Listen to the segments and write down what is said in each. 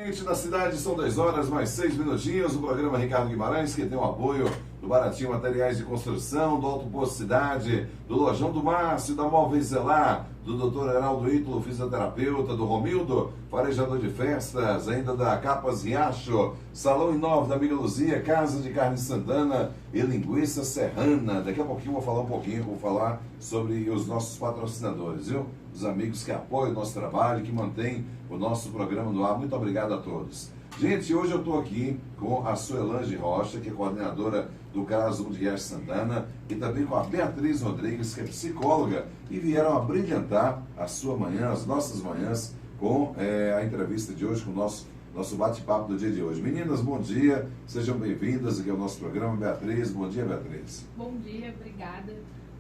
Gente, na cidade são 10 horas mais 6 minutinhos. O programa Ricardo Guimarães, que tem o apoio do Baratinho Materiais de Construção, do Alto Posto Cidade, do Lojão do Márcio, da Móveis Zelar, do Dr. Heraldo Ítalo, fisioterapeuta, do Romildo, farejador de festas, ainda da Capas Riacho, Salão Inova da Amiga Luzia, Casa de Carne Santana e Linguiça Serrana. Daqui a pouquinho vou falar sobre os nossos patrocinadores, viu? Os amigos que apoiam o nosso trabalho, que mantêm o nosso programa no ar. Muito obrigado a todos. Gente, hoje eu estou aqui com a Soelange Rocha, que é coordenadora do caso de Riacho Santana, e também com a Beatriz Rodrigues, que é psicóloga, e vieram a brilhantar a sua manhã, as nossas manhãs, com a entrevista de hoje, com o nosso bate-papo do dia de hoje. Meninas, bom dia, sejam bem-vindas aqui ao nosso programa. Beatriz, bom dia, Beatriz. Bom dia, obrigada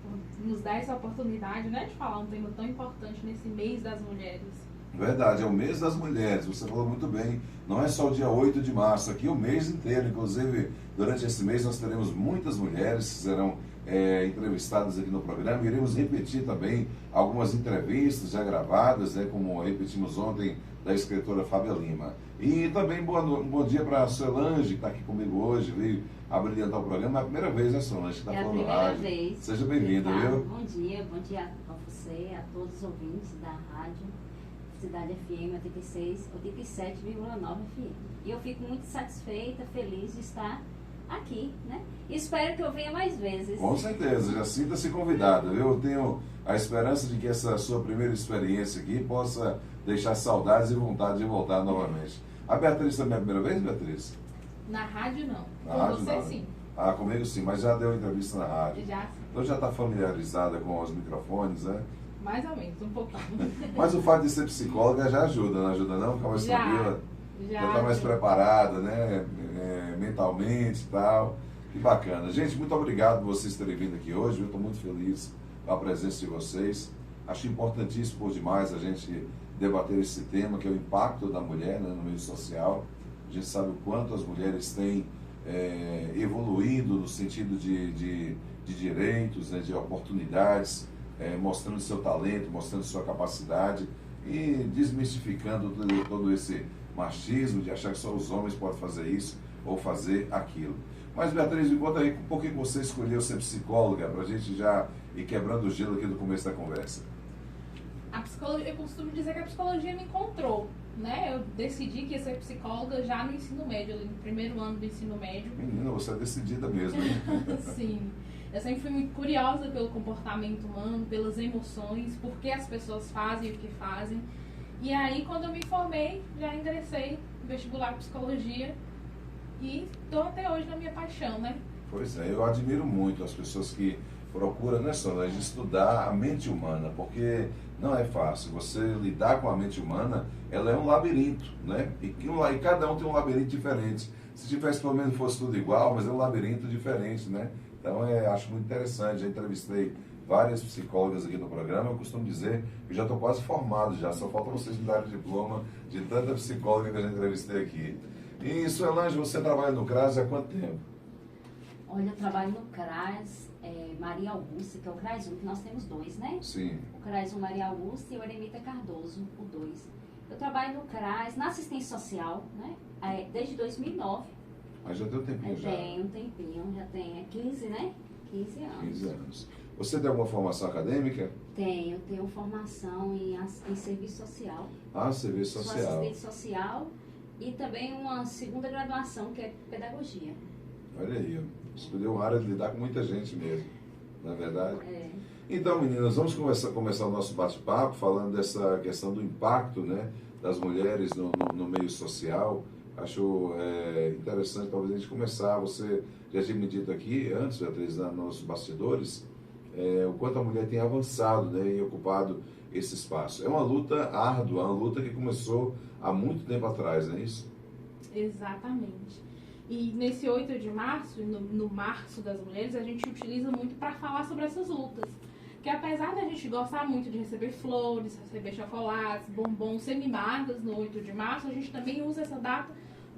por nos dar essa oportunidade, né, de falar um tema tão importante nesse mês das mulheres. Verdade, é o mês das mulheres, você falou muito bem, não é só o dia 8 de março, aqui o mês inteiro, inclusive durante esse mês nós teremos muitas mulheres que serão entrevistadas aqui no programa, iremos repetir também algumas entrevistas já gravadas, né, como repetimos ontem da escritora Fábia Lima. E também um bom dia para a Soelange, que está aqui comigo hoje, veio a brilhantar o programa, é a primeira vez, né, Soelange, que está falando no rádio. Vez. Seja bem-vinda, viu? Bom dia a você, a todos os ouvintes da rádio Cidade FM 87,9 FM. E eu fico muito satisfeita, feliz de estar aqui, né? E espero que eu venha mais vezes. Com certeza, já sinta-se convidada. Eu tenho a esperança de que essa sua primeira experiência aqui possa deixar saudades e vontade de voltar novamente. A Beatriz também é a primeira vez, Beatriz? Na rádio não. Na Com rádio, você não. Sim. Ah, comigo sim, mas já deu entrevista na rádio. Já sim. Então já está familiarizada com os microfones, né? Mais ou menos, um pouquinho. Mas o fato de ser psicóloga já ajuda, não ajuda não? Ficar mais tranquila, já está mais preparada, né? Mentalmente e tal. Que bacana. Gente, muito obrigado por vocês terem vindo aqui hoje. Eu estou muito feliz com a presença de vocês. Acho importantíssimo por demais a gente debater esse tema, que é o impacto da mulher, né, no meio social. A gente sabe o quanto as mulheres têm evoluído no sentido de direitos, né, de oportunidades, mostrando seu talento, mostrando sua capacidade e desmistificando todo esse machismo de achar que só os homens podem fazer isso ou fazer aquilo. Mas, Beatriz, me conta aí, por que você escolheu ser psicóloga, para a gente já ir quebrando o gelo aqui no começo da conversa? A psicologia, eu costumo dizer que a psicologia me encontrou, né? Eu decidi que ia ser psicóloga já no ensino médio, no primeiro ano do ensino médio. Menina, você é decidida mesmo, hein? Sim. Eu sempre fui muito curiosa pelo comportamento humano, pelas emoções, por que as pessoas fazem o que fazem. E aí, quando eu me formei, já ingressei no vestibular de psicologia e estou até hoje na minha paixão, né? Pois é, eu admiro muito as pessoas que procuram, né, Solange, estudar a mente humana, porque não é fácil. Você lidar com a mente humana, ela é um labirinto, né? E cada um tem um labirinto diferente. Se tivesse pelo menos fosse tudo igual, mas é um labirinto diferente, né? Então, acho muito interessante. Já entrevistei várias psicólogas aqui no programa. Eu costumo dizer que já estou quase formado já. Só falta vocês me darem diploma de tanta psicóloga que eu já entrevistei aqui. E, Solange, você trabalha no CRAS há quanto tempo? Olha, eu trabalho no CRAS Maria Augusta, que é o CRAS 1, que nós temos dois, né? Sim. O CRAS 1 Maria Augusta e o Eremita Cardoso, o 2. Eu trabalho no CRAS, na assistência social, né? Desde 2009. Mas já deu um tempinho já. Tem um tempinho, já tem 15, né? 15 anos. 15 anos. Você tem alguma formação acadêmica? Tenho formação em serviço social. Ah, serviço Sou social. assistente social e também uma segunda graduação, que é pedagogia. Olha aí, escolheu uma área de lidar com muita gente mesmo, não é verdade? É. Então, meninas, vamos começar o nosso bate-papo falando dessa questão do impacto, né, das mulheres no meio social. Acho interessante, talvez, a gente começar. Você já tinha me dito aqui, antes, Beatriz, nos bastidores, o quanto a mulher tem avançado, né, e ocupado esse espaço. É uma luta árdua, uma luta que começou há muito tempo atrás, não é isso? Exatamente. E nesse 8 de março, no Março das Mulheres, a gente utiliza muito para falar sobre essas lutas. Que apesar da gente gostar muito de receber flores, receber chocolates, bombons, ser mimadas no 8 de março, a gente também usa essa data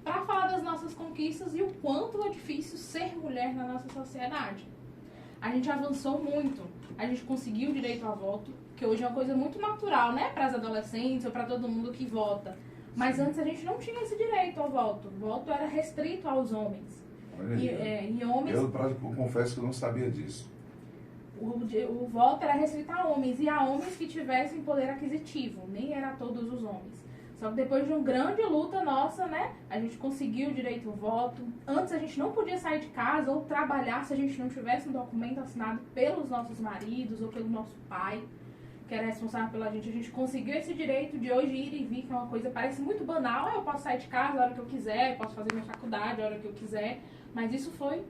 para falar das nossas conquistas e o quanto é difícil ser mulher na nossa sociedade. A gente avançou muito, a gente conseguiu o direito ao voto, que hoje é uma coisa muito natural, né, para as adolescentes ou para todo mundo que vota. Mas antes a gente não tinha esse direito ao voto. O voto era restrito aos homens. Olha aí, E homens... Eu confesso que eu não sabia disso. O voto era restrito a homens, e a homens que tivessem poder aquisitivo, nem era a todos os homens. Só que depois de uma grande luta nossa, né, a gente conseguiu o direito ao voto. Antes a gente não podia sair de casa ou trabalhar se a gente não tivesse um documento assinado pelos nossos maridos ou pelo nosso pai, que era responsável pela gente. A gente conseguiu esse direito de hoje ir e vir, que é uma coisa, parece muito banal. Eu posso sair de casa a hora que eu quiser, posso fazer minha faculdade a hora que eu quiser, mas isso foi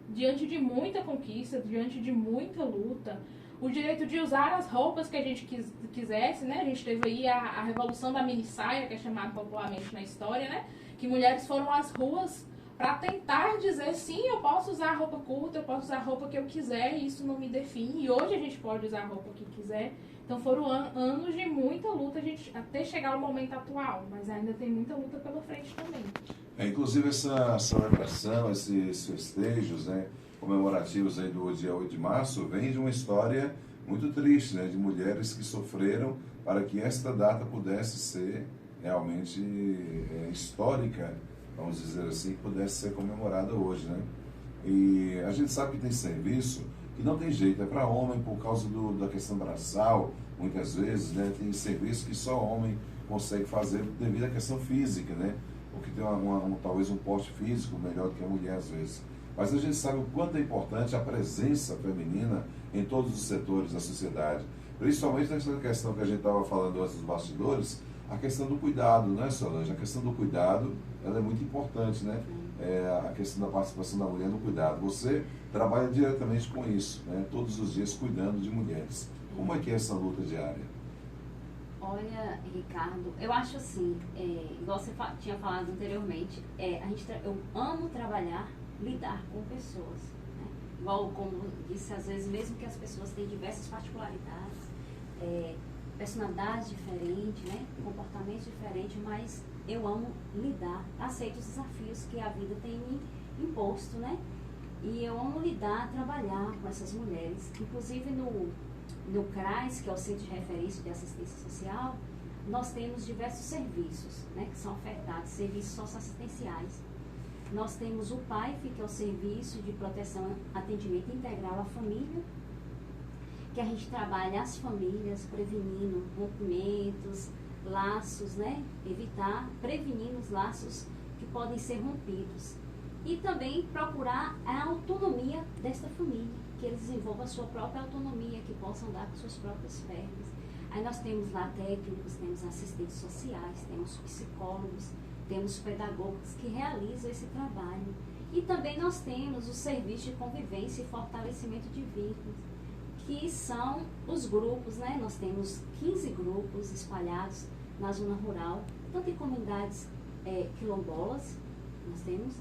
diante de muita conquista, diante de muita luta. O direito de usar as roupas que a gente quisesse, né? A gente teve aí a revolução da mini saia, que é chamada popularmente na história, né? Que mulheres foram às ruas para tentar dizer, sim, eu posso usar roupa curta, eu posso usar a roupa que eu quiser, e isso não me define. E hoje a gente pode usar a roupa que quiser. Então foram anos de muita luta, a gente, até chegar ao momento atual, mas ainda tem muita luta pela frente também. Inclusive essa celebração, esses festejos, né, comemorativos aí do dia 8 de março, vem de uma história muito triste, né, de mulheres que sofreram para que esta data pudesse ser realmente histórica, vamos dizer assim, que pudesse ser comemorada hoje, né? E a gente sabe que tem serviço que não tem jeito, é para homem por causa da questão braçal, muitas vezes, né, tem serviço que só homem consegue fazer devido à questão física, né? Porque tem talvez um porte físico melhor do que a mulher às vezes. Mas a gente sabe o quanto é importante a presença feminina em todos os setores da sociedade. Principalmente nessa questão que a gente estava falando antes dos bastidores, a questão do cuidado, né, Solange? A questão do cuidado, ela é muito importante, né? A questão da participação da mulher no cuidado. Você trabalha diretamente com isso, né? Todos os dias cuidando de mulheres. Como é que é essa luta diária? Olha, Ricardo, eu acho assim, igual você tinha falado anteriormente, eu amo trabalhar, lidar com pessoas, né? Igual como disse, às vezes, mesmo que as pessoas têm diversas particularidades, personalidades diferentes, né? Comportamentos diferentes, mas eu amo lidar, aceito os desafios que a vida tem me imposto, né? E eu amo lidar, trabalhar com essas mulheres, inclusive no CRAS, que é o Centro de Referência de Assistência Social, nós temos diversos serviços, né, que são ofertados, serviços socioassistenciais. Nós temos o PAIF, que é o Serviço de Proteção e Atendimento Integral à Família, que a gente trabalha as famílias, prevenindo rompimentos, laços, né, prevenindo os laços que podem ser rompidos. E também procurar a autonomia desta família, que eles desenvolvam a sua própria autonomia, que possam dar com suas próprias pernas. Aí nós temos lá técnicos, temos assistentes sociais, temos psicólogos, temos pedagogos que realizam esse trabalho. E também nós temos o serviço de convivência e fortalecimento de vínculos, que são os grupos, né? Nós temos 15 grupos espalhados na zona rural, tanto em comunidades quilombolas, nós temos,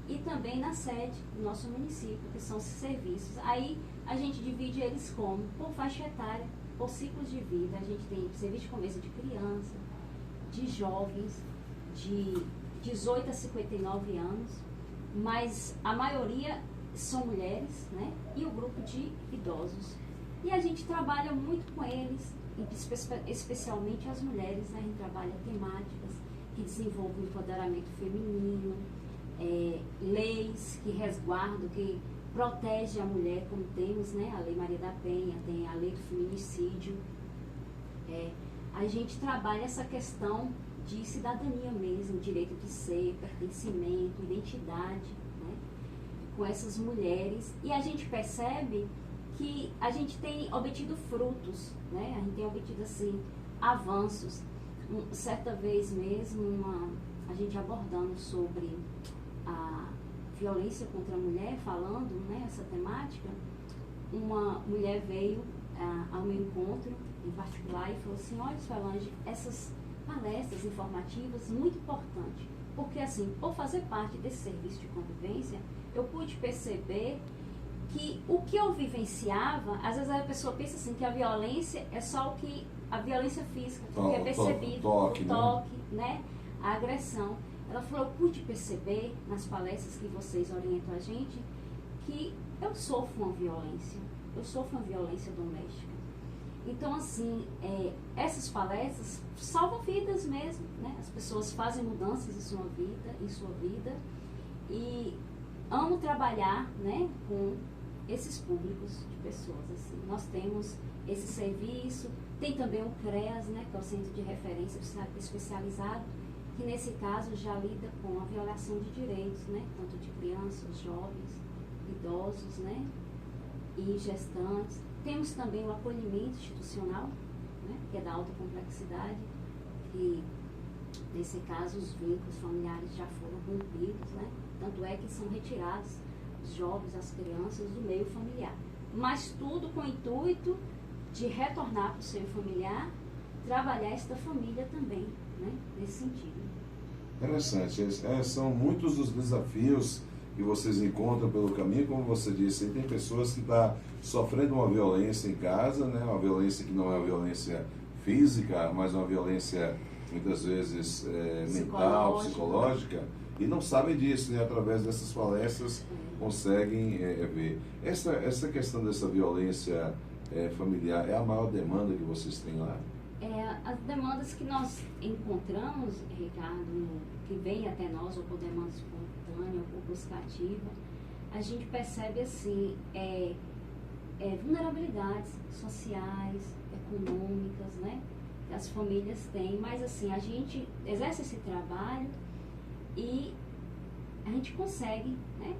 e também na sede do nosso município, que são esses serviços. Aí a gente divide eles como? Por faixa etária, por ciclos de vida. A gente tem serviço de convivência de criança, de jovens, de 18 a 59 anos, mas a maioria são mulheres, né? E o grupo de idosos. E a gente trabalha muito com eles, especialmente as mulheres, né? A gente trabalha temáticas que desenvolvem o empoderamento feminino, leis que resguardam, que protegem a mulher, como temos, né, a Lei Maria da Penha, tem a Lei do Feminicídio. A gente trabalha essa questão de cidadania mesmo, direito de ser, pertencimento, identidade, né, com essas mulheres. E a gente percebe que a gente tem obtido frutos, né, a gente tem obtido, assim, avanços. Certa vez mesmo, a gente abordando sobre a violência contra a mulher, falando, né, essa temática, uma mulher veio ao meu encontro em particular e falou assim: olha, Solange, essas palestras informativas muito importantes, porque assim, por fazer parte desse serviço de convivência, eu pude perceber que o que eu vivenciava, às vezes a pessoa pensa assim, que a violência é só a violência física, que é percebido, o toque, né, a agressão. Ela falou: eu pude perceber nas palestras que vocês orientam a gente que eu sofro uma violência doméstica. Então, assim, essas palestras salvam vidas mesmo, né? As pessoas fazem mudanças em sua vida, e amo trabalhar, né, com esses públicos de pessoas, assim. Nós temos esse serviço, tem também o CREAS, né, que é o Centro de Referência Especializado, que nesse caso já lida com a violação de direitos, né, tanto de crianças, jovens, idosos, né, e gestantes. Temos também o acolhimento institucional, né, que é da alta complexidade, que nesse caso os vínculos familiares já foram rompidos, né, tanto é que são retirados os jovens, as crianças do meio familiar. Mas tudo com o intuito de retornar para o seio familiar, trabalhar esta família também, né, nesse sentido. Interessante. São muitos os desafios que vocês encontram pelo caminho, como você disse, tem pessoas que estão sofrendo uma violência em casa, né? Uma violência que não é uma violência física, mas uma violência muitas vezes mental, psicológica, e não sabem disso, e através dessas palestras conseguem ver. Essa questão dessa violência familiar é a maior demanda que vocês têm lá? As demandas que nós encontramos, Ricardo, que vem até nós, ou por demanda espontânea, ou por busca ativa, a gente percebe assim, vulnerabilidades sociais, econômicas, né, que as famílias têm, mas assim, a gente exerce esse trabalho e a gente consegue, né,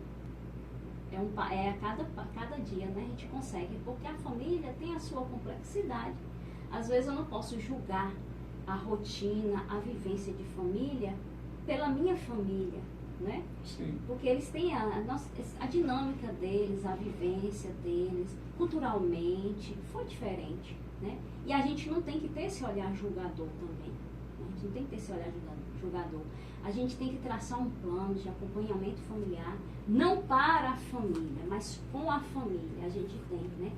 a cada dia, né, a gente consegue, porque a família tem a sua complexidade. Às vezes eu não posso julgar a rotina, a vivência de família pela minha família, né? Sim. Porque eles têm a dinâmica deles, a vivência deles, culturalmente, foi diferente, né? E a gente não tem que ter esse olhar julgador também, né? A gente não tem que ter esse olhar julgador. A gente tem que traçar um plano de acompanhamento familiar, não para a família, mas com a família. A gente tem, né,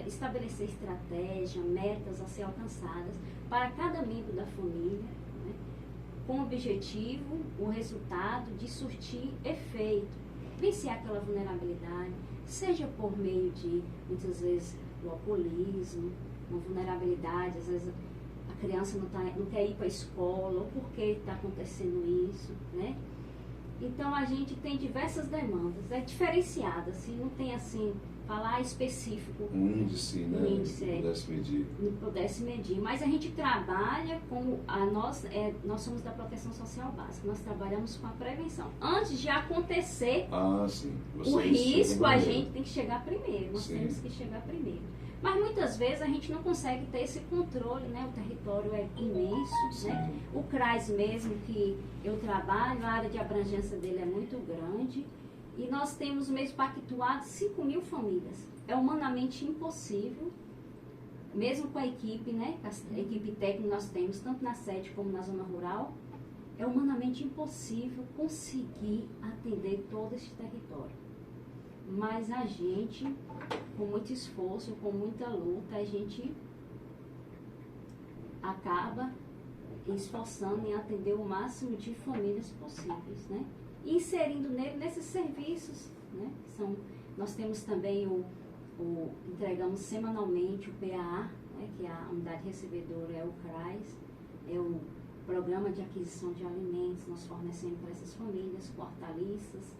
estabelecer estratégia, metas a ser alcançadas para cada membro da família, né, com o objetivo, o resultado de surtir efeito, vencer aquela vulnerabilidade, seja por meio de, muitas vezes, do alcoolismo, uma vulnerabilidade, às vezes a criança não quer ir para a escola, ou por que está acontecendo isso, né? Então, a gente tem diversas demandas, é diferenciada, assim, não tem, assim, falar específico. Um índice, né? Um índice, pudesse medir. Não pudesse medir, mas a gente trabalha com nós somos da proteção social básica, nós trabalhamos com a prevenção. Antes de acontecer sim. o risco, a gente tem que chegar primeiro, nós temos que chegar primeiro. Mas muitas vezes a gente não consegue ter esse controle, né? O território é imenso, né? O CRAS mesmo que eu trabalho, a área de abrangência dele é muito grande, e nós temos mesmo pactuado 5.000 famílias. É humanamente impossível, mesmo com a equipe, né? A equipe técnica que nós temos, tanto na sede como na zona rural, é humanamente impossível conseguir atender todo esse território. Mas a gente, com muito esforço, com muita luta, a gente acaba esforçando em atender o máximo de famílias possíveis, né? E inserindo nesses serviços, né? Nós temos também entregamos semanalmente o PAA, né? Que é a unidade recebedora, é o CRAS, é o Programa de Aquisição de Alimentos. Nós fornecemos para essas famílias hortaliças,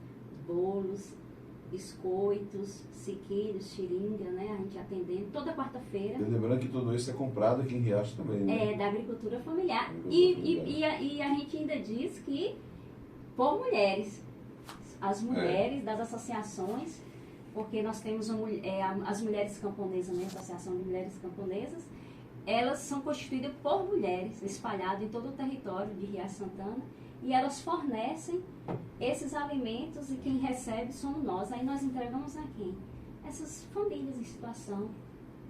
bolos, biscoitos, sequilhos, seringa, né? A gente atendendo toda quarta-feira. E lembrando que tudo isso é comprado aqui em Riacho também, né? Da agricultura familiar. E a gente ainda diz que por mulheres, as mulheres das associações, porque nós temos as mulheres camponesas, né? A Associação de Mulheres Camponesas, elas são constituídas por mulheres, espalhadas em todo o território de Riacho Santana, e elas fornecem esses alimentos, e quem recebe somos nós. Aí nós entregamos a quem? Essas famílias em situação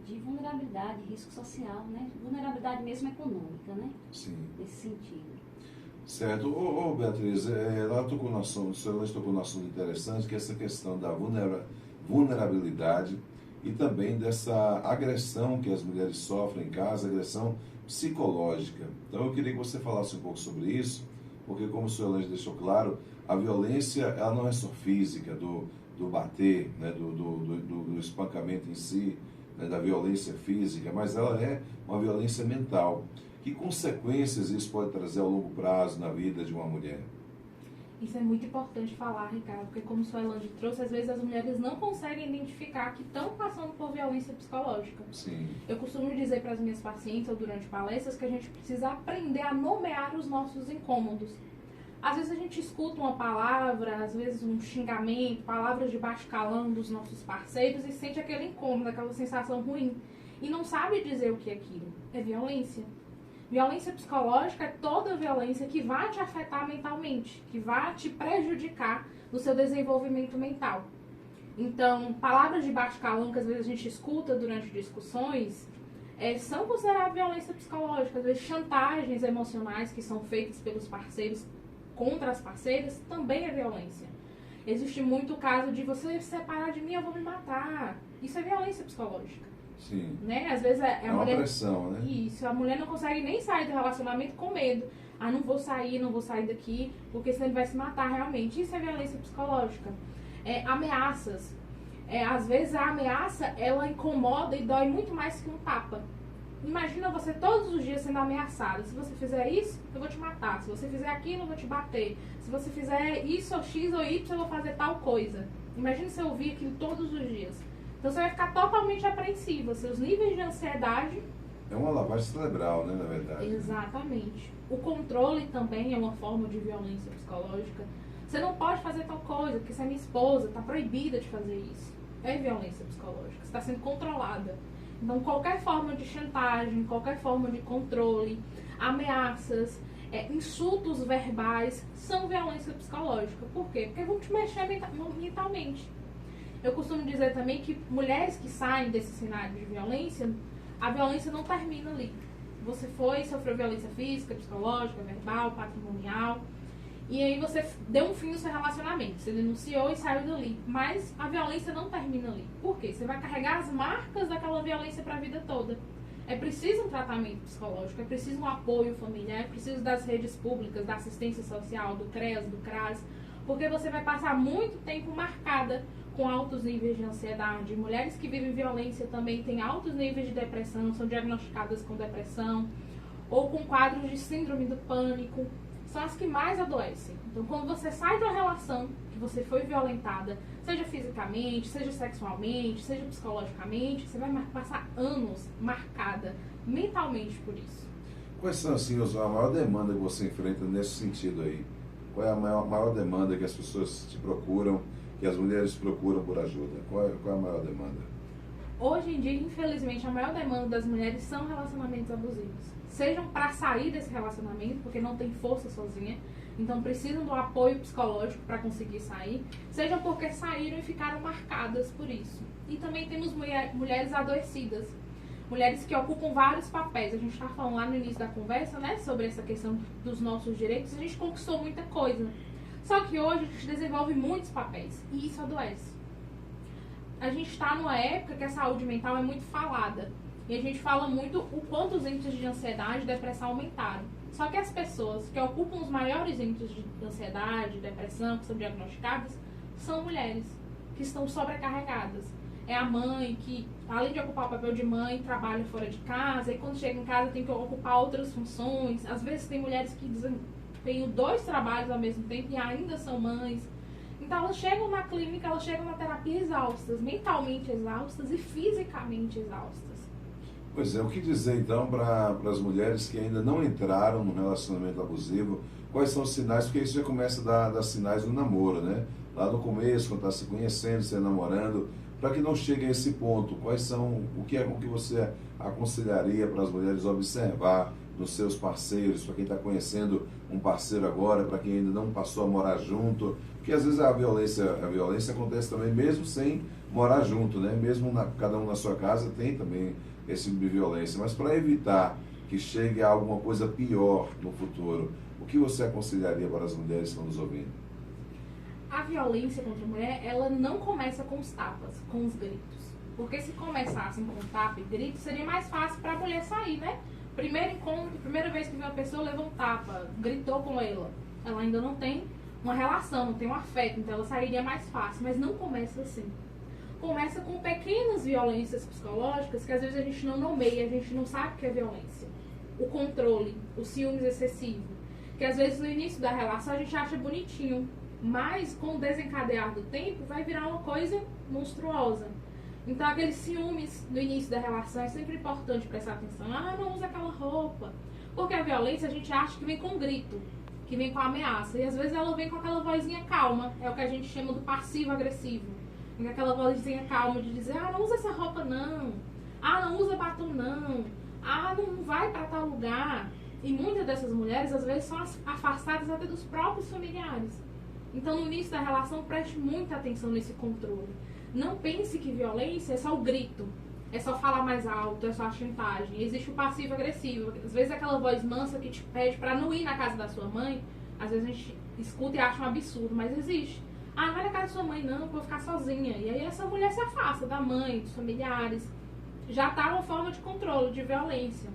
de vulnerabilidade, risco social, né? Vulnerabilidade mesmo econômica, né? Sim. Nesse sentido. Certo. Beatriz, ela tocou no assunto interessante, que é essa questão da vulnerabilidade e também dessa agressão que as mulheres sofrem em casa, agressão psicológica. Então eu queria que você falasse um pouco sobre isso, porque como o senhor Lange deixou claro, a violência ela não é só física, do bater, né, do espancamento em si, né, da violência física, mas ela é uma violência mental. Que consequências isso pode trazer ao longo prazo na vida de uma mulher? Isso é muito importante falar, Ricardo, porque como o Suelane trouxe, às vezes as mulheres não conseguem identificar que estão passando por violência psicológica. Sim. Eu costumo dizer para as minhas pacientes ou durante palestras que a gente precisa aprender a nomear os nossos incômodos. Às vezes a gente escuta uma palavra, às vezes um xingamento, palavras de baixo calão dos nossos parceiros e sente aquele incômodo, aquela sensação ruim. E não sabe dizer o que é aquilo. É violência. Violência psicológica é toda violência que vai te afetar mentalmente, que vai te prejudicar no seu desenvolvimento mental. Então, palavras de baixo calão que às vezes a gente escuta durante discussões são consideradas violência psicológica. Às vezes chantagens emocionais que são feitas pelos parceiros contra as parceiras também é violência. Existe muito o caso de você se separar de mim, eu vou me matar. Isso é violência psicológica. Sim. Né? Às vezes a uma mulher... pressão, né? Isso, a mulher não consegue nem sair do relacionamento com medo. Ah, não vou sair daqui, porque senão ele vai se matar realmente. Isso é violência psicológica. Ameaças. Às vezes a ameaça, ela incomoda e dói muito mais que um tapa. Imagina você todos os dias sendo ameaçada. Se você fizer isso, eu vou te matar. Se você fizer aquilo, eu vou te bater. Se você fizer isso, ou X ou Y, eu vou fazer tal coisa. Imagina você ouvir aquilo todos os dias. Então você vai ficar totalmente apreensiva. Seus níveis de ansiedade... É uma lavagem cerebral, né, na verdade. Exatamente. O controle também é uma forma de violência psicológica. Você não pode fazer tal coisa, porque você é minha esposa, está proibida de fazer isso. É violência psicológica. Você está sendo controlada. Então, qualquer forma de chantagem, qualquer forma de controle, ameaças, insultos verbais, são violência psicológica. Por quê? Porque vão te mexer mentalmente. Eu costumo dizer também que mulheres que saem desse cenário de violência, a violência não termina ali. Você sofreu violência física, psicológica, verbal, patrimonial, e aí você deu um fim no seu relacionamento. Você denunciou e saiu dali. Mas a violência não termina ali. Por quê? Você vai carregar as marcas daquela violência para a vida toda. É preciso um tratamento psicológico, é preciso um apoio familiar, é preciso das redes públicas, da assistência social, do CREAS, do CRAS, porque você vai passar muito tempo marcada com altos níveis de ansiedade. Mulheres que vivem violência também têm altos níveis de depressão, são diagnosticadas com depressão ou com quadros de síndrome do pânico. São as que mais adoecem. Então, quando você sai de uma relação que você foi violentada, seja fisicamente, seja sexualmente, seja psicologicamente, você vai passar anos marcada mentalmente por isso. Quais são, assim, a maior demanda que você enfrenta nesse sentido aí? Qual é a maior demanda que as pessoas te procuram, que as mulheres procuram por ajuda? Qual é a maior demanda? Hoje em dia, infelizmente, a maior demanda das mulheres são relacionamentos abusivos. Sejam para sair desse relacionamento, porque não tem força sozinha, então precisam do apoio psicológico para conseguir sair, sejam porque saíram e ficaram marcadas por isso. E também temos mulheres adoecidas, mulheres que ocupam vários papéis. A gente está falando lá no início da conversa, né, sobre essa questão dos nossos direitos. A gente conquistou muita coisa, só que hoje a gente desenvolve muitos papéis e isso adoece. A gente está numa época que a saúde mental é muito falada. E a gente fala muito o quanto os índices de ansiedade e depressão aumentaram. Só que as pessoas que ocupam os maiores índices de ansiedade, depressão, que são diagnosticadas, são mulheres que estão sobrecarregadas. É a mãe que, além de ocupar o papel de mãe, trabalha fora de casa, e quando chega em casa tem que ocupar outras funções. Às vezes tem mulheres que desempenham 2 trabalhos ao mesmo tempo e ainda são mães. Então elas chegam na clínica, elas chegam na terapia exaustas, mentalmente exaustas e fisicamente exaustas. Pois é, o que dizer então para as mulheres que ainda não entraram no relacionamento abusivo? Quais são os sinais? Porque isso já começa a dar sinais do namoro, né? Lá no começo, quando está se conhecendo, se namorando, para que não chegue a esse ponto. Quais são, o que você aconselharia para as mulheres observar nos seus parceiros, para quem está conhecendo um parceiro agora, para quem ainda não passou a morar junto? Porque às vezes a violência acontece também mesmo sem morar junto, né? Mesmo cada um na sua casa tem também esse tipo de violência, mas para evitar que chegue a alguma coisa pior no futuro, o que você aconselharia para as mulheres que estão nos ouvindo? A violência contra a mulher, ela não começa com os tapas, com os gritos. Porque se começassem com tapa e grito, seria mais fácil para a mulher sair, né? Primeiro encontro, primeira vez que viu uma pessoa, levou um tapa, gritou com ela. Ela ainda não tem uma relação, não tem um afeto, então ela sairia mais fácil, mas não começa assim. começa com pequenas violências psicológicas que às vezes a gente não nomeia, a gente não sabe o que é violência. O controle, o ciúmes excessivo, que às vezes no início da relação a gente acha bonitinho, mas com o desencadear do tempo vai virar uma coisa monstruosa. Então aqueles ciúmes no início da relação é sempre importante prestar atenção. Ah, não usa aquela roupa. Porque a violência a gente acha que vem com grito, que vem com ameaça. E às vezes ela vem com aquela vozinha calma. É o que a gente chama do passivo-agressivo. Vem com aquela vozinha calma de dizer, ah, não usa essa roupa não. Ah, não usa batom não. Ah, não vai para tal lugar. E muitas dessas mulheres às vezes são afastadas até dos próprios familiares. Então no início da relação preste muita atenção nesse controle. Não pense que violência é só o grito, é só falar mais alto, é só a chantagem. Existe o passivo-agressivo. Às vezes aquela voz mansa que te pede para não ir na casa da sua mãe, às vezes a gente escuta e acha um absurdo, mas existe. Ah, não vai na casa da sua mãe não, eu vou ficar sozinha. E aí essa mulher se afasta da mãe, dos familiares. Já está uma forma de controle, de violência.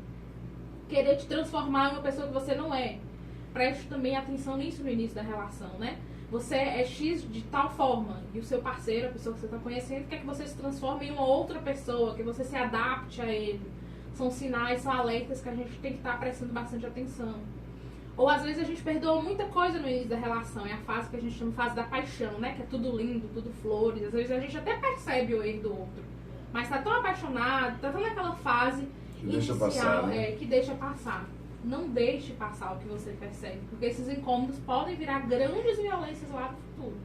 Querer te transformar em uma pessoa que você não é. Preste também atenção nisso no início da relação, né? Você é X de tal forma e o seu parceiro, a pessoa que você está conhecendo, quer que você se transforme em uma outra pessoa, que você se adapte a ele. São sinais, são alertas que a gente tem que estar prestando bastante atenção. Ou às vezes a gente perdoa muita coisa no início da relação, é a fase que a gente chama de fase da paixão, né? Que é tudo lindo, tudo flores. Às vezes a gente até percebe o erro do outro, mas está tão apaixonado, está tão naquela fase que inicial, deixa passar, né? que deixa passar. Não deixe passar o que você percebe, porque esses incômodos podem virar grandes violências lá no futuro.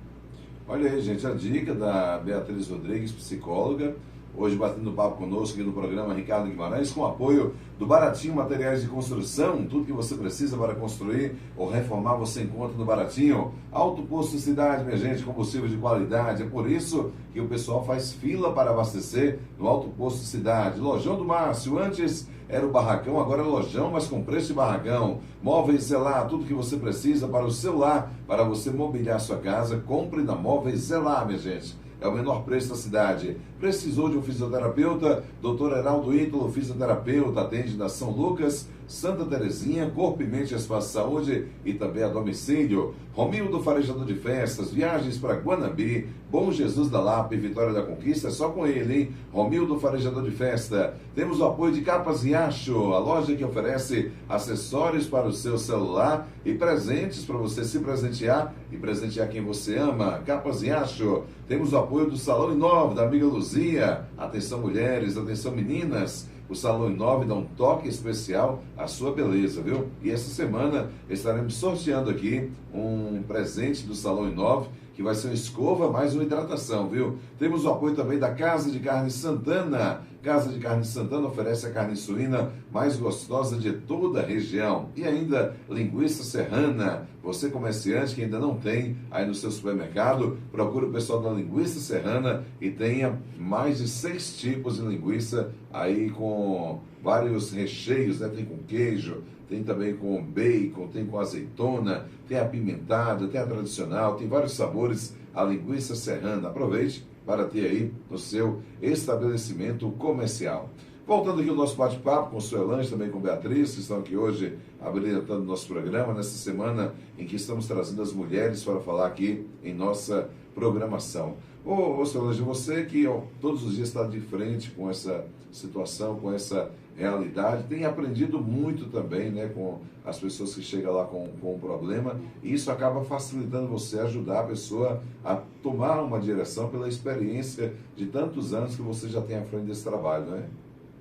Olha aí, gente, a dica da Beatriz Rodrigues, psicóloga, hoje batendo papo conosco aqui no programa Ricardo Guimarães, com o apoio do Baratinho Materiais de Construção. Tudo que você precisa para construir ou reformar você encontra no Baratinho. Alto Posto Cidade, minha gente, combustível de qualidade. É por isso que o pessoal faz fila para abastecer no Alto Posto Cidade. Lojão do Márcio, antes era o barracão, agora é lojão, mas com preço de barracão. Móveis Zelar, tudo que você precisa para o seu lar, para você mobiliar sua casa, compre na Móveis Zelar, minha gente. É o menor preço da cidade. Precisou de um fisioterapeuta? Dr. Heraldo Ítalo, fisioterapeuta, atende na São Lucas, Santa Terezinha, Corpo e Mente, Espaço Saúde e também a domicílio. Romildo Farejador de Festas, viagens para Guanabi, Bom Jesus da Lapa e Vitória da Conquista, é só com ele, hein? Romildo Farejador de Festa. Temos o apoio de Capas Riacho, a loja que oferece acessórios para o seu celular e presentes para você se presentear e presentear quem você ama. Capas Riacho. Temos o apoio do Salão Inove, da amiga Luzia. Atenção mulheres, atenção meninas. O Salão Inove dá um toque especial à sua beleza, viu? E essa semana estaremos sorteando aqui um presente do Salão Inove, que vai ser uma escova mais uma hidratação, viu? Temos o apoio também da Casa de Carne Santana. Casa de Carne Santana oferece a carne suína mais gostosa de toda a região. E ainda linguiça serrana. Você comerciante que ainda não tem aí no seu supermercado, procure o pessoal da Linguiça Serrana e tenha mais de 6 tipos de linguiça aí com vários recheios, né? Tem com queijo, tem também com bacon, tem com azeitona, tem apimentada, tem a tradicional, tem vários sabores, a linguiça serrana. Aproveite para ter aí no seu estabelecimento comercial. Voltando aqui ao nosso bate-papo com Suelange, também com Beatriz, que estão aqui hoje habilitando o nosso programa, nessa semana em que estamos trazendo as mulheres para falar aqui em nossa programação. Ô Suelange, você que todos os dias está de frente com essa situação, com essa realidade, tem aprendido muito também, né, com as pessoas que chegam lá com um problema, e isso acaba facilitando você, ajudar a pessoa a tomar uma direção pela experiência de tantos anos que você já tem à frente desse trabalho, não é?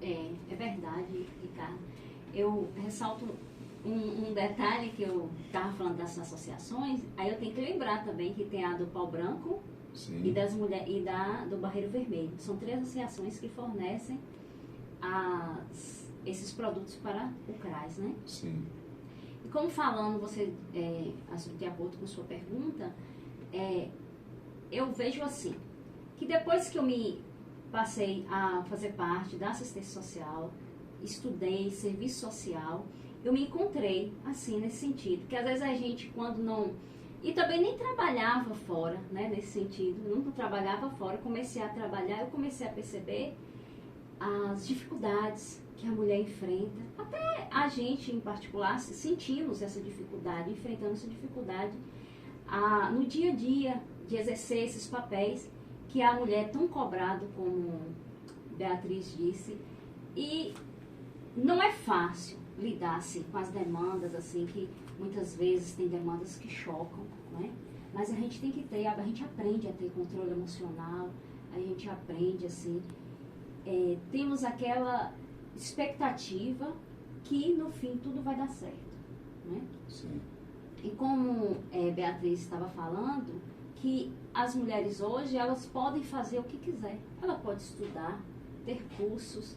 É verdade, Ricardo. Eu ressalto um detalhe que eu estava falando das associações, aí eu tenho que lembrar também que tem a do Pau Branco. Sim. E das mulheres e do Barreiro Vermelho. São 3 associações que fornecem esses produtos para o CRAS, né? Sim. E como falando, você, de acordo com sua pergunta, eu vejo assim, que depois que eu me passei a fazer parte da assistência social, estudei serviço social, eu me encontrei assim nesse sentido, que às vezes a gente quando não... E também nem trabalhava fora, né, nesse sentido, nunca trabalhava fora, comecei a trabalhar, eu comecei a perceber as dificuldades que a mulher enfrenta, até a gente em particular sentimos essa dificuldade, enfrentando essa dificuldade no dia a dia de exercer esses papéis que a mulher é tão cobrada, como Beatriz disse, e não é fácil lidar assim, com as demandas, assim, que muitas vezes tem demandas que chocam, né? Mas a gente tem que ter, a gente aprende a ter controle emocional, a gente aprende assim, temos aquela expectativa que no fim tudo vai dar certo, né? Sim. E como Beatriz estava falando, que as mulheres hoje, elas podem fazer o que quiser. Ela pode estudar, ter cursos,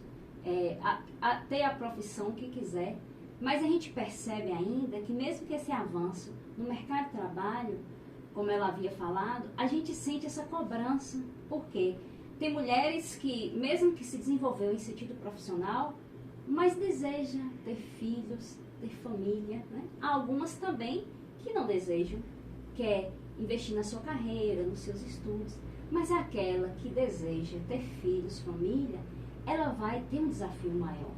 ter a profissão que quiser. Mas a gente percebe ainda que mesmo que esse avanço no mercado de trabalho, como ela havia falado, a gente sente essa cobrança. Por quê? Tem mulheres que, mesmo que se desenvolveu em sentido profissional, mas deseja ter filhos, ter família, né? Há algumas também que não desejam, quer investir na sua carreira, nos seus estudos, mas aquela que deseja ter filhos, família, ela vai ter um desafio maior.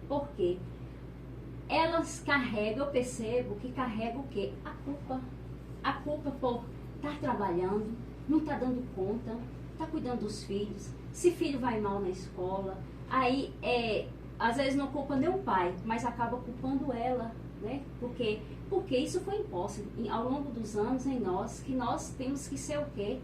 Por quê? Elas carregam, eu percebo que carregam o quê? A culpa. A culpa por estar trabalhando, não estar dando conta, estar cuidando dos filhos, se filho vai mal na escola, aí às vezes não culpa nem o pai, mas acaba culpando ela, né? Porque isso foi imposto ao longo dos anos em nós, que nós temos que ser o quê?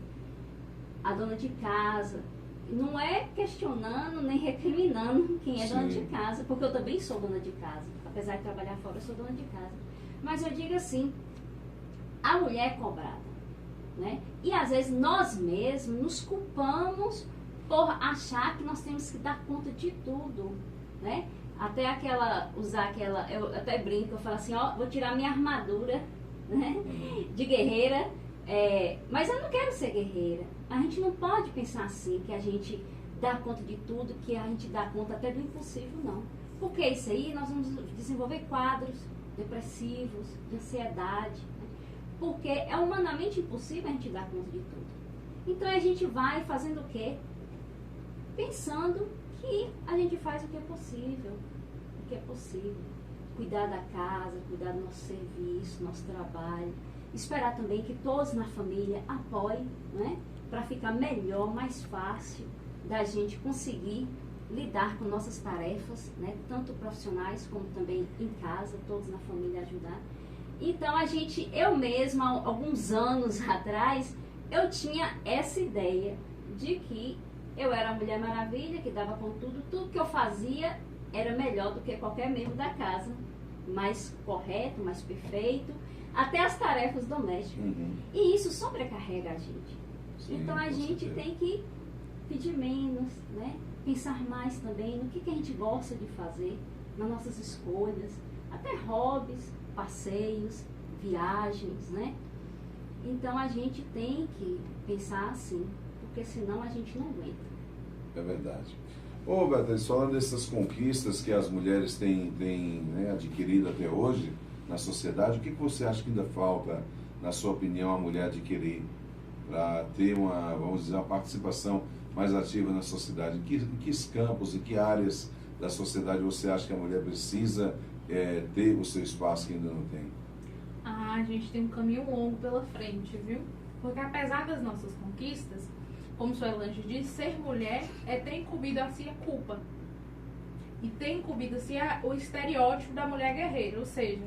A dona de casa. Não é questionando nem recriminando quem é Sim. dona de casa, porque eu também sou dona de casa. Apesar de trabalhar fora, eu sou dona de casa. Mas eu digo assim, a mulher é cobrada, né? E às vezes nós mesmos nos culpamos por achar que nós temos que dar conta de tudo, né? Até eu até brinco, eu falo assim, ó, vou tirar minha armadura, né, de guerreira, mas eu não quero ser guerreira. A gente não pode pensar assim, que a gente dá conta de tudo, que a gente dá conta até do impossível, não. Porque isso aí nós vamos desenvolver quadros depressivos, de ansiedade, né? Porque é humanamente impossível a gente dar conta de tudo. Então a gente vai fazendo o quê? Pensando que a gente faz o que é possível. O que é possível. Cuidar da casa, cuidar do nosso serviço, nosso trabalho. Esperar também que todos na família apoiem, né? Para ficar melhor, mais fácil da gente conseguir lidar com nossas tarefas, né? Tanto profissionais como também em casa, todos na família ajudar. Então eu mesma, alguns anos atrás, eu tinha essa ideia de que eu era a Mulher Maravilha, que dava com tudo que eu fazia era melhor do que qualquer membro da casa, mais correto, mais perfeito, até as tarefas domésticas. Uhum. E isso sobrecarrega a gente. Sim, então a com gente certeza. tem que pedir menos, né? Pensar mais também no que a gente gosta de fazer, nas nossas escolhas, até hobbies, passeios, viagens, né? Então a gente tem que pensar assim, porque senão a gente não aguenta. É verdade. Ô, Beatriz, falando dessas conquistas que as mulheres têm né, adquirido até hoje na sociedade, o que você acha que ainda falta, na sua opinião, a mulher adquirir para ter vamos dizer, uma participação mais ativa na sociedade? Em que campos, em que áreas da sociedade você acha que a mulher precisa ter o seu espaço que ainda não tem? A gente tem um caminho longo pela frente, viu? Porque apesar das nossas conquistas, como Solange disse, ser mulher ter incumbido a si a culpa. E tem incumbido a si o estereótipo da mulher guerreira. Ou seja,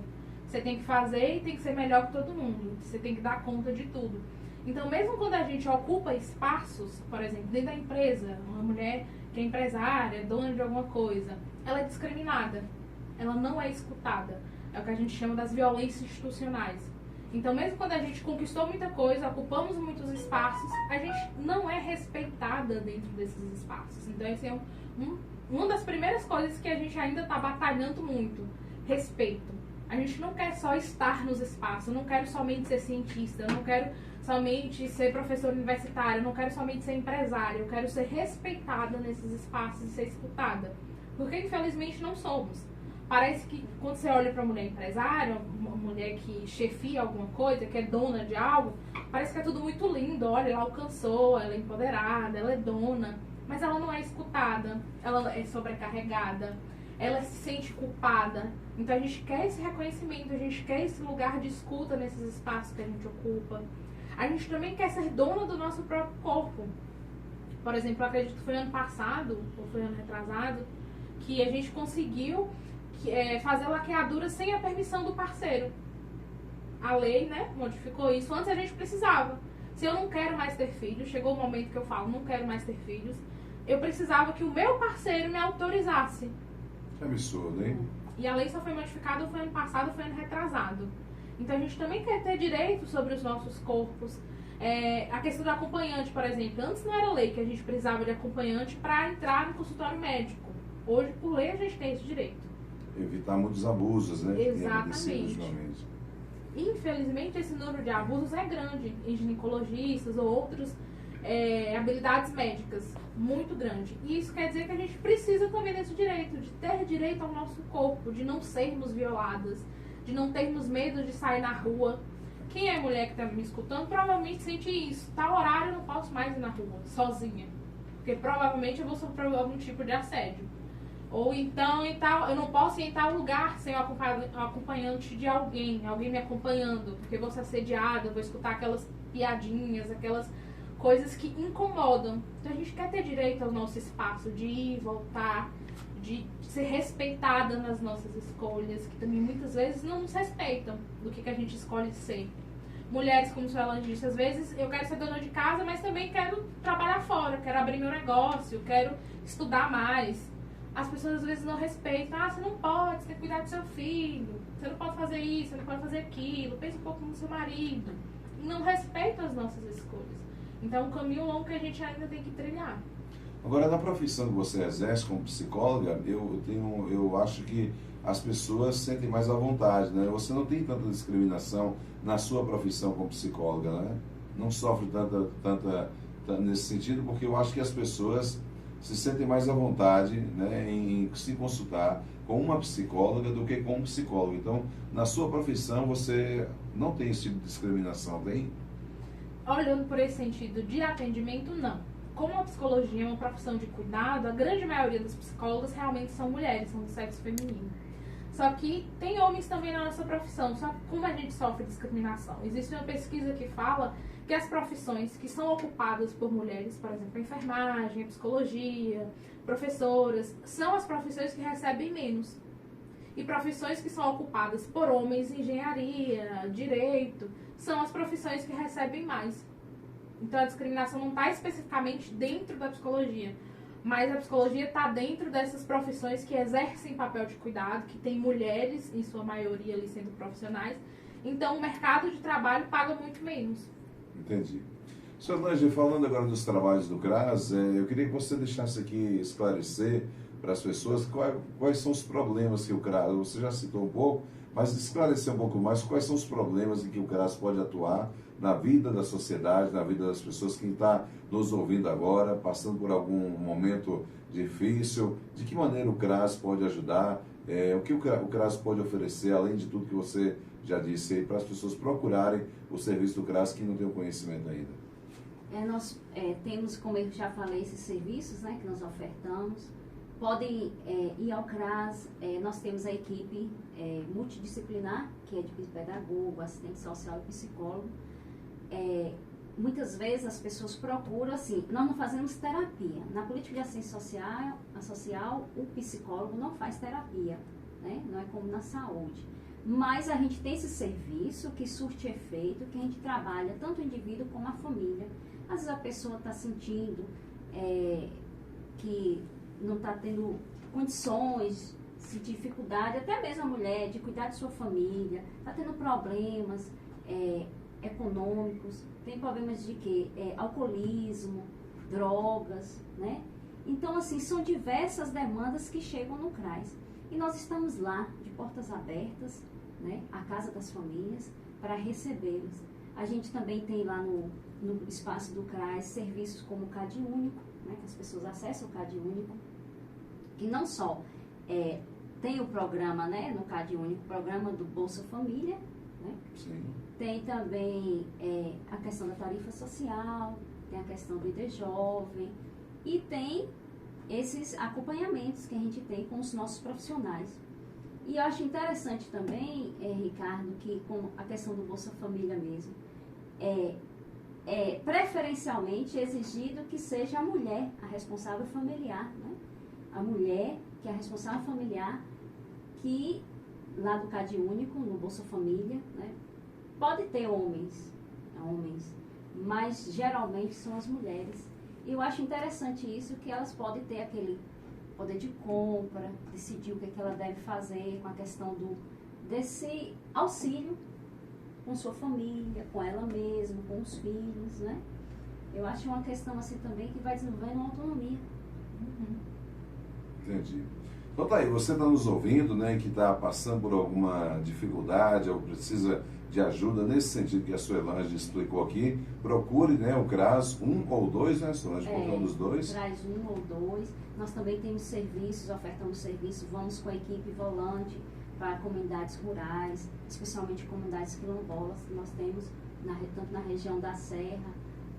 você tem que fazer e tem que ser melhor que todo mundo. Você tem que dar conta de tudo. Então, mesmo quando a gente ocupa espaços, por exemplo, dentro da empresa, uma mulher que é empresária, dona de alguma coisa, ela é discriminada. Ela não é escutada. É o que a gente chama das violências institucionais. Então, mesmo quando a gente conquistou muita coisa, ocupamos muitos espaços, a gente não é respeitada dentro desses espaços. Então, esse é uma das primeiras coisas que a gente ainda está batalhando muito. Respeito. A gente não quer só estar nos espaços. Eu não quero somente ser cientista. Eu não quero somente ser professora universitária. Eu não quero somente ser empresária. Eu quero ser respeitada nesses espaços e ser escutada. Porque, infelizmente, não somos. Parece que quando você olha para uma mulher empresária, uma mulher que chefia alguma coisa, que é dona de algo, parece que é tudo muito lindo. Olha, ela alcançou, ela é empoderada, ela é dona, mas ela não é escutada, ela é sobrecarregada, ela se sente culpada. Então a gente quer esse reconhecimento, a gente quer esse lugar de escuta nesses espaços que a gente ocupa. A gente também quer ser dona do nosso próprio corpo. Por exemplo, eu acredito que foi ano passado, ou foi ano retrasado, que a gente conseguiu fazer laqueadura sem a permissão do parceiro. A lei, né, modificou isso. Antes a gente precisava. Se eu não quero mais ter filhos, chegou o momento que eu falo, não quero mais ter filhos, eu precisava que o meu parceiro me autorizasse. Que absurdo, hein? E a lei só foi modificada, foi ano passado, foi ano retrasado. Então a gente também quer ter direito sobre os nossos corpos. A questão do acompanhante, por exemplo, antes não era lei que a gente precisava de acompanhante para entrar no consultório médico. Hoje, por lei, a gente tem esse direito. Evitar muitos abusos, né? Exatamente. Infelizmente, esse número de abusos é grande em ginecologistas ou outras habilidades médicas, muito grande. E isso quer dizer que a gente precisa também desse direito, de ter direito ao nosso corpo, de não sermos violadas, de não termos medo de sair na rua. Quem é mulher que está me escutando provavelmente sente isso. Tal horário eu não posso mais ir na rua, sozinha. Porque provavelmente eu vou sofrer algum tipo de assédio. Ou então, eu não posso ir em tal lugar sem o acompanhante de alguém me acompanhando, porque vou ser assediada, vou escutar aquelas piadinhas, aquelas coisas que incomodam. Então a gente quer ter direito ao nosso espaço de ir, voltar, de ser respeitada nas nossas escolhas, que também muitas vezes não nos respeitam do que a gente escolhe ser. Mulheres, como a senhora disse, às vezes eu quero ser dona de casa, mas também quero trabalhar fora, quero abrir meu negócio, quero estudar mais. As pessoas às vezes não respeitam. Você não pode, você tem que cuidar do seu filho, você não pode fazer isso, você não pode fazer aquilo, pensa um pouco no seu marido. E não respeitam as nossas escolhas. Então é um caminho longo que a gente ainda tem que trilhar. Agora, na profissão que você exerce como psicóloga, eu acho que as pessoas sentem mais à vontade, né? Você não tem tanta discriminação na sua profissão como psicóloga, né? Não sofre tanta nesse sentido, porque eu acho que as pessoas se sentem mais à vontade, né, em se consultar com uma psicóloga do que com um psicólogo. Então, na sua profissão, você não tem esse tipo de discriminação, tem? Olhando por esse sentido de atendimento, não. Como a psicologia é uma profissão de cuidado, a grande maioria das psicólogas realmente são mulheres, são do sexo feminino. Só que tem homens também na nossa profissão, só que como a gente sofre discriminação? Existe uma pesquisa que fala que as profissões que são ocupadas por mulheres, por exemplo, a enfermagem, a psicologia, professoras, são as profissões que recebem menos. E profissões que são ocupadas por homens, engenharia, direito, são as profissões que recebem mais. Então a discriminação não está especificamente dentro da psicologia, mas a psicologia está dentro dessas profissões que exercem papel de cuidado, que tem mulheres, em sua maioria, ali sendo profissionais. Então o mercado de trabalho paga muito menos. Entendi. Solange, falando agora dos trabalhos do CRAS, eu queria que você deixasse aqui esclarecer para as pessoas quais são os problemas que o CRAS, você já citou um pouco, mas esclarecer um pouco mais quais são os problemas em que o CRAS pode atuar na vida da sociedade, na vida das pessoas, quem está nos ouvindo agora, passando por algum momento difícil, de que maneira o CRAS pode ajudar, o que o CRAS pode oferecer, além de tudo que você já disse aí, para as pessoas procurarem o serviço do CRAS que não tem o conhecimento ainda. Nós temos, como eu já falei, esses serviços, né, que nós ofertamos. Podem ir ao CRAS, nós temos a equipe multidisciplinar, que é de pedagogo, assistente social e psicólogo. Muitas vezes as pessoas procuram, assim, nós não fazemos terapia. Na política de assistência social, o psicólogo não faz terapia, né? Não é como na saúde. Mas a gente tem esse serviço que surte efeito, que a gente trabalha tanto o indivíduo como a família. Às vezes a pessoa está sentindo que não está tendo condições, sentir dificuldade, até mesmo a mulher, de cuidar de sua família, está tendo problemas econômicos, tem problemas de quê? Alcoolismo, drogas, né? Então, assim, são diversas demandas que chegam no CRAS. E nós estamos lá, de portas abertas, né? A Casa das Famílias, para recebê-las. A gente também tem lá no espaço do CRAS serviços como o CAD Único, né? Que as pessoas acessam o CAD Único, que não só tem o programa, né? No CAD Único, o programa do Bolsa Família, né? Sim. Tem também a questão da tarifa social, tem a questão do ID Jovem e tem esses acompanhamentos que a gente tem com os nossos profissionais. E eu acho interessante também, Ricardo, que com a questão do Bolsa Família mesmo, preferencialmente exigido que seja a mulher a responsável familiar, né? A mulher que é a responsável familiar, que lá do Cade Único, no Bolsa Família, né? Pode ter homens, mas geralmente são as mulheres. E eu acho interessante isso, que elas podem ter aquele poder de compra, decidir o que ela deve fazer com a questão desse auxílio com sua família, com ela mesma, com os filhos, né? Eu acho uma questão assim também que vai desenvolvendo uma autonomia. Entendi. Então tá aí, você está nos ouvindo, né, que está passando por alguma dificuldade ou precisa de ajuda nesse sentido que a Solange explicou aqui, procure, né, o CRAS 1 ou 2, né, Solange, colocando os 2. CRAS 1 ou 2. Nós também temos serviços, ofertamos serviços, vamos com a equipe volante para comunidades rurais, especialmente comunidades quilombolas, que nós temos tanto na região da Serra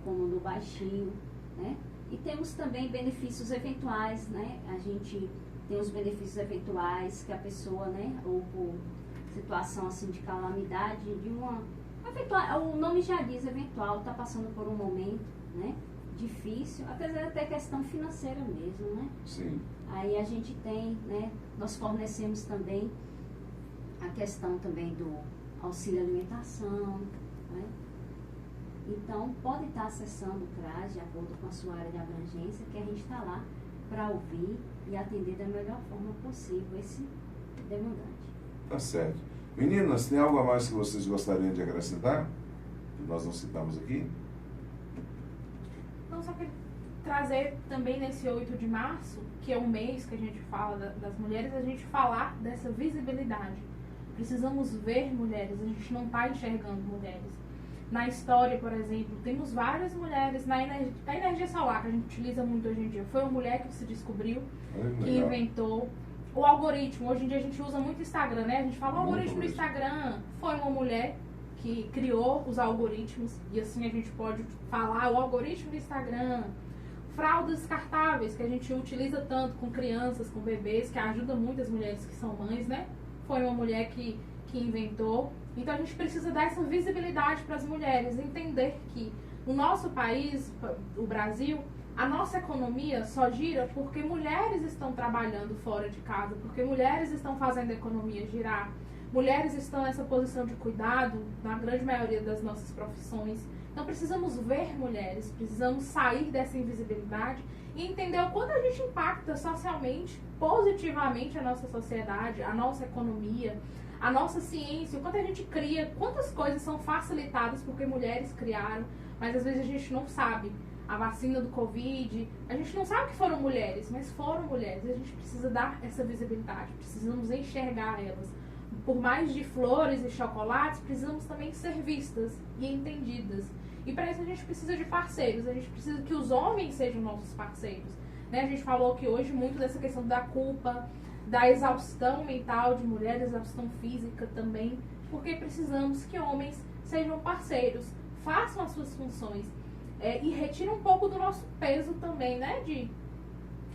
como no Baixinho, né? E temos também benefícios eventuais, né? A gente tem os benefícios eventuais que a pessoa, né, ou por situação assim de calamidade, de uma eventual, o nome já diz eventual, está passando por um momento, né, difícil, apesar de ter questão financeira mesmo, né? Sim. Aí a gente tem, né, nós fornecemos também a questão também do auxílio alimentação, né? Então, pode estar acessando o CRAS de acordo com a sua área de abrangência, que a gente está lá para ouvir e atender da melhor forma possível esse demandante. Tá certo. Meninas, tem algo a mais que vocês gostariam de acrescentar? Que nós não citamos aqui? Não, só queria trazer também nesse 8 de março, que é um mês que a gente fala das mulheres, a gente falar dessa visibilidade. Precisamos ver mulheres, a gente não está enxergando mulheres. Na história, por exemplo, temos várias mulheres. A energia solar, que a gente utiliza muito hoje em dia, foi uma mulher que se descobriu, que inventou. O algoritmo, hoje em dia a gente usa muito Instagram, né? A gente fala o algoritmo do Instagram. Foi uma mulher que criou os algoritmos, e assim a gente pode falar o algoritmo do Instagram. Fraldas descartáveis, que a gente utiliza tanto com crianças, com bebês, que ajuda muito as mulheres que são mães, né? Foi uma mulher que inventou. Então a gente precisa dar essa visibilidade para as mulheres, entender que no nosso país, o Brasil, a nossa economia só gira porque mulheres estão trabalhando fora de casa, porque mulheres estão fazendo a economia girar, mulheres estão nessa posição de cuidado na grande maioria das nossas profissões. Então precisamos ver mulheres, precisamos sair dessa invisibilidade e entender o quanto a gente impacta socialmente, positivamente a nossa sociedade, a nossa economia, a nossa ciência, o quanto a gente cria, quantas coisas são facilitadas porque mulheres criaram, mas às vezes a gente não sabe. A vacina do Covid, a gente não sabe que foram mulheres, mas foram mulheres. E a gente precisa dar essa visibilidade, precisamos enxergar elas. Por mais de flores e chocolates, precisamos também ser vistas e entendidas. E para isso a gente precisa de parceiros, a gente precisa que os homens sejam nossos parceiros. Né? A gente falou que hoje muito dessa questão da culpa, da exaustão mental de mulheres, exaustão física também, porque precisamos que homens sejam parceiros, façam as suas funções e retiram um pouco do nosso peso também, né, de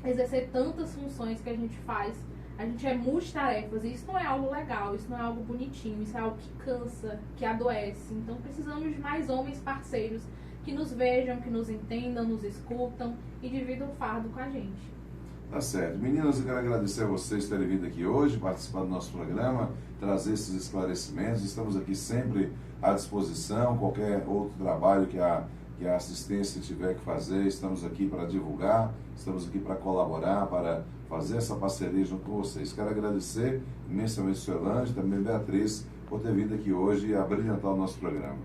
exercer tantas funções que a gente faz. A gente é multitarefas e isso não é algo legal, isso não é algo bonitinho, isso é algo que cansa, que adoece. Então precisamos de mais homens parceiros que nos vejam, que nos entendam, nos escutam e dividam o fardo com a gente. Tá certo. Meninas, eu quero agradecer a vocês terem vindo aqui hoje, participar do nosso programa, trazer esses esclarecimentos. Estamos aqui sempre à disposição, qualquer outro trabalho que a assistência tiver que fazer, estamos aqui para divulgar, estamos aqui para colaborar, para fazer essa parceria junto com vocês. Quero agradecer imensamente a Solange e também a Beatriz por ter vindo aqui hoje e abrilhantar o nosso programa.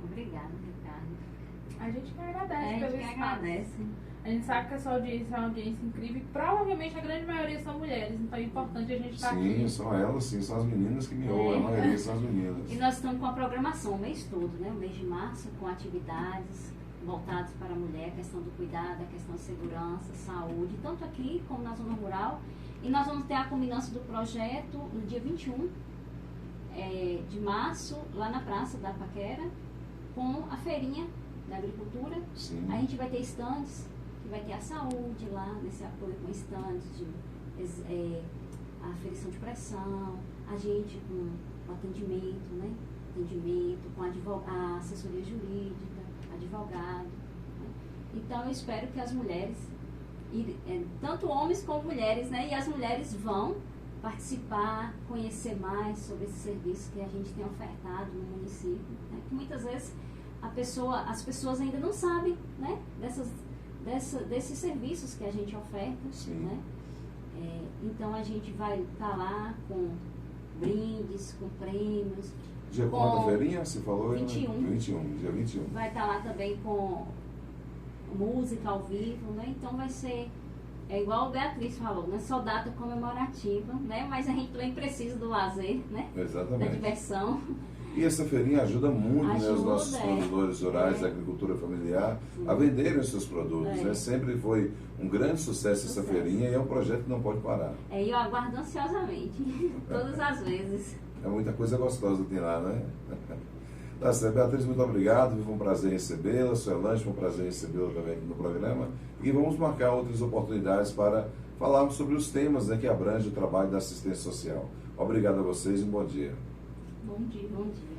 Obrigada, Ricardo. A gente que agradece pelo espaço. A gente sabe que essa audiência é uma audiência incrível e provavelmente a grande maioria são mulheres, então é importante a gente estar aqui. Sim, são elas, sim, são as meninas que me ouvem, a maioria são as meninas. E nós estamos com a programação o mês todo, né? O mês de março, com atividades voltadas para a mulher, a questão do cuidado, a questão de segurança, saúde, tanto aqui como na zona rural. E nós vamos ter a culminância do projeto no dia 21 de março, lá na Praça da Paquera, com a feirinha da agricultura. Sim. A gente vai ter estandes, que vai ter a saúde lá, nesse apoio com estandes de aferição de pressão, a gente com o atendimento, né? Atendimento, com a assessoria jurídica, advogado. Né? Então eu espero que as mulheres, tanto homens como mulheres, né? E as mulheres vão participar, conhecer mais sobre esse serviço que a gente tem ofertado no município, né? Que muitas vezes as pessoas ainda não sabem, né? Desses serviços que a gente oferta. Sim. Né? Então a gente vai estar lá com brindes, com prêmios. Dia quanto a feirinha? Você falou? 21. Dia 21. Vai estar lá também com música ao vivo, né? Então vai ser, igual a Beatriz falou, não é só data comemorativa, né? Mas a gente também precisa do lazer, né? Exatamente. Da diversão. E essa feirinha ajuda muito, né, os nossos produtores rurais da agricultura familiar a venderem os seus produtos. Né? Sempre foi um grande sucesso essa feirinha e é um projeto que não pode parar. E eu aguardo ansiosamente, todas as vezes. É muita coisa gostosa que tem lá, né? Tá certo, Beatriz, muito obrigado. Foi um prazer recebê-la. Solange, foi um prazer recebê-la também aqui no programa. E vamos marcar outras oportunidades para falarmos sobre os temas, né, que abrangem o trabalho da assistência social. Obrigado a vocês e um bom dia. Bom dia. Bom dia.